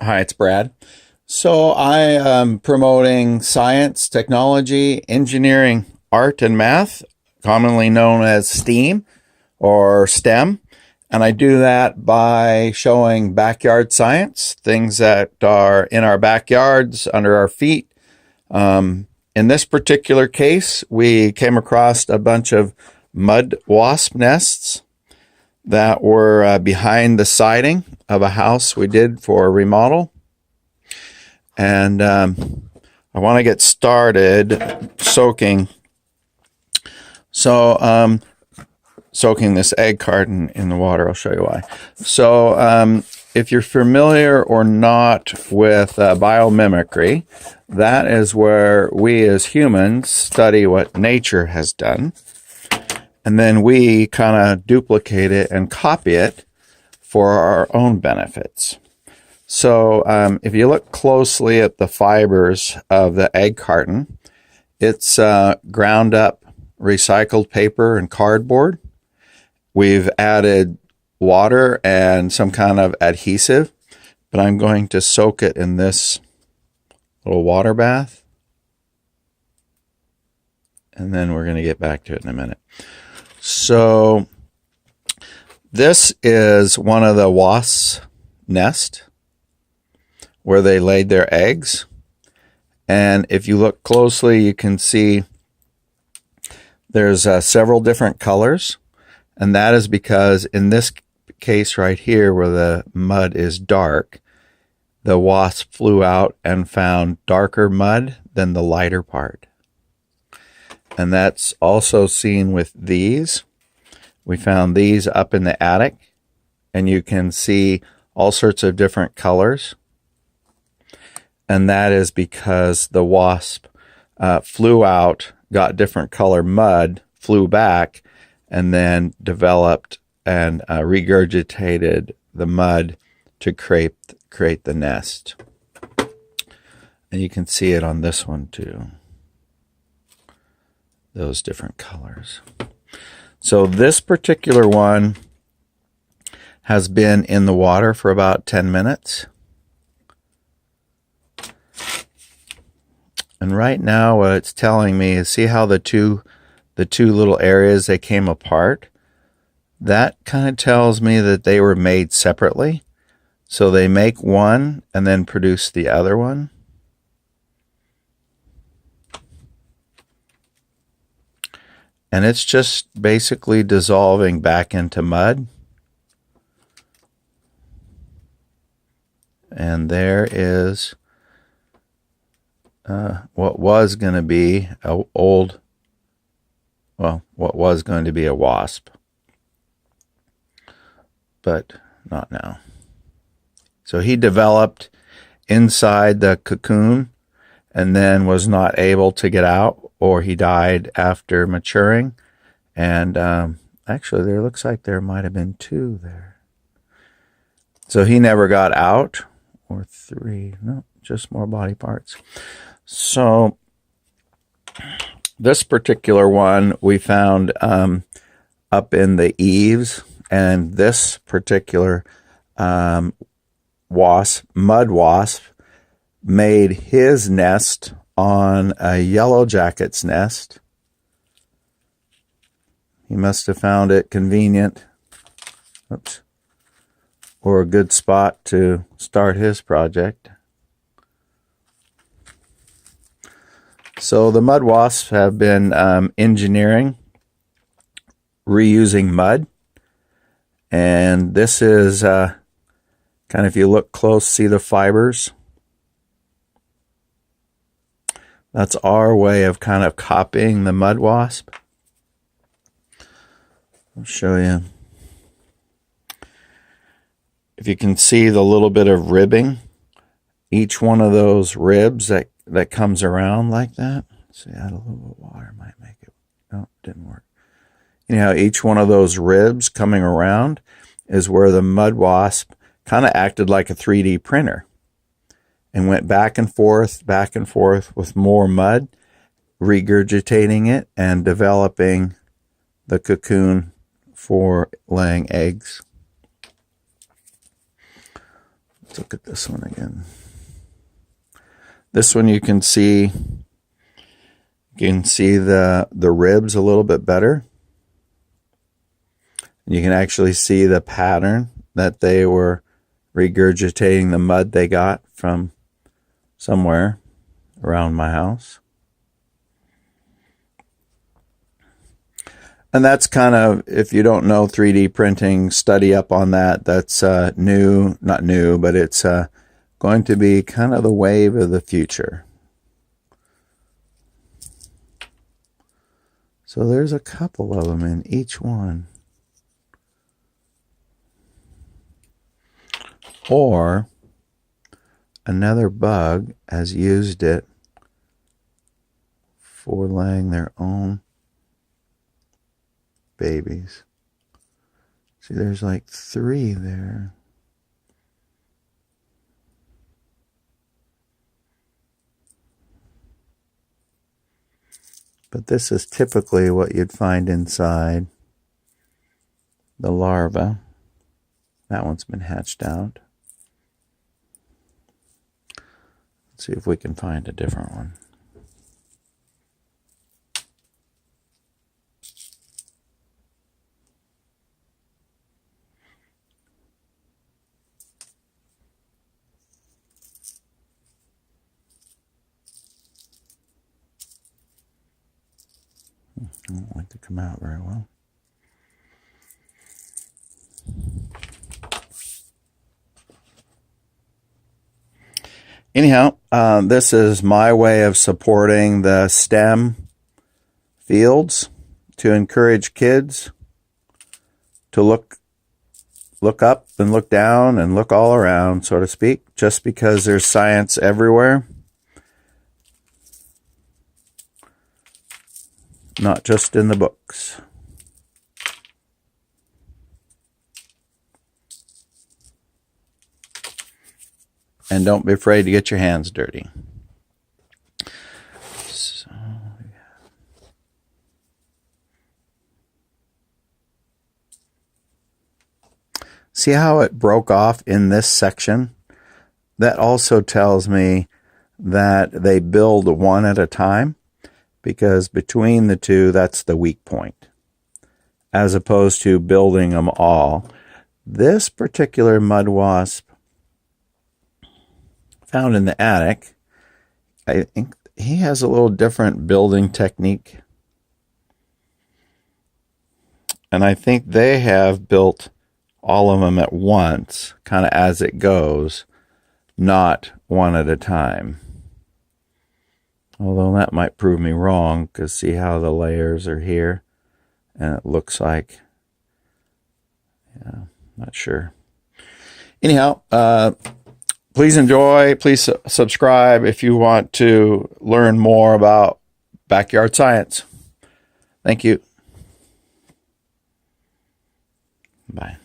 Hi, it's Brad. So I am promoting science, technology, engineering, art, and math, commonly known as STEAM or STEM. And I do that by showing backyard science, things that are in our backyards, under our feet. In this particular case, we came across a bunch of mud wasp nests that were behind the siding of a house we did for a remodel. And I want to get started soaking. Soaking this egg carton in the water. I'll show you why. So if you're familiar or not with biomimicry, that is where we as humans study what nature has done. And then we kind of duplicate it and copy it for our own benefits. So if you look closely at the fibers of the egg carton, it's ground up recycled paper and cardboard. We've added water and some kind of adhesive, but I'm going to soak it in this little water bath. And then we're going to get back to it in a minute. So this is one of the wasps' nest where they laid their eggs. And if you look closely, you can see there's several different colors. And that is because in this case right here where the mud is dark, the wasp flew out and found darker mud than the lighter part. And that's also seen with these. We found these up in the attic, and you can see all sorts of different colors. And that is because the wasp flew out, got different color mud, flew back, and then developed and regurgitated the mud to create the nest. And you can see it on this one too. Those different colors. So this particular one has been in the water for about 10 minutes. And right now what it's telling me is, see how the two little areas, they came apart? That kind of tells me that they were made separately. So they make one and then produce the other one. And it's just basically dissolving back into mud. And there is what was going to be what was going to be a wasp, but not now. So he developed inside the cocoon and then was not able to get out, or he died after maturing. And actually, there looks like there might have been two there. So he never got out, or three. No, just more body parts. So this particular one we found up in the eaves, and this particular mud wasp made his nest on a yellow jacket's nest. He must have found it convenient, or a good spot to start his project. So the mud wasps have been engineering, reusing mud. And this is kind of, if you look close, see the fibers? That's our way of kind of copying the mud wasp. I'll show you. If you can see the little bit of ribbing, each one of those ribs that comes around like that. Let's see, add a little bit of water might make it. No, it didn't work. You know, each one of those ribs coming around is where the mud wasp kind of acted like a 3D printer and went back and forth with more mud, regurgitating it and developing the cocoon for laying eggs. So look at this one again. This one you can see the ribs a little bit better. You can actually see the pattern that they were regurgitating the mud they got from somewhere around my house. And that's kind of, if you don't know 3D printing, study up on that. That's not new, but it's going to be kind of the wave of the future. So there's a couple of them in each one. Or another bug has used it for laying their own babies. See, there's like 3 there. But this is typically what you'd find inside the larva. That one's been hatched out. Let's see if we can find a different one. I don't like to come out very well. Anyhow, this is my way of supporting the STEM fields to encourage kids to look up and look down and look all around, so to speak. Just because there's science everywhere, not just in the books. And don't be afraid to get your hands dirty. So, see how it broke off in this section? That also tells me that they build one at a time, because between the two, that's the weak point, as opposed to building them all. This particular mud wasp found in the attic, I think he has a little different building technique. And I think they have built all of them at once, kind of as it goes, not one at a time. Although that might prove me wrong, because see how the layers are here? And it looks like, yeah, not sure. Anyhow, please enjoy, please subscribe if you want to learn more about backyard science. Thank you. Bye.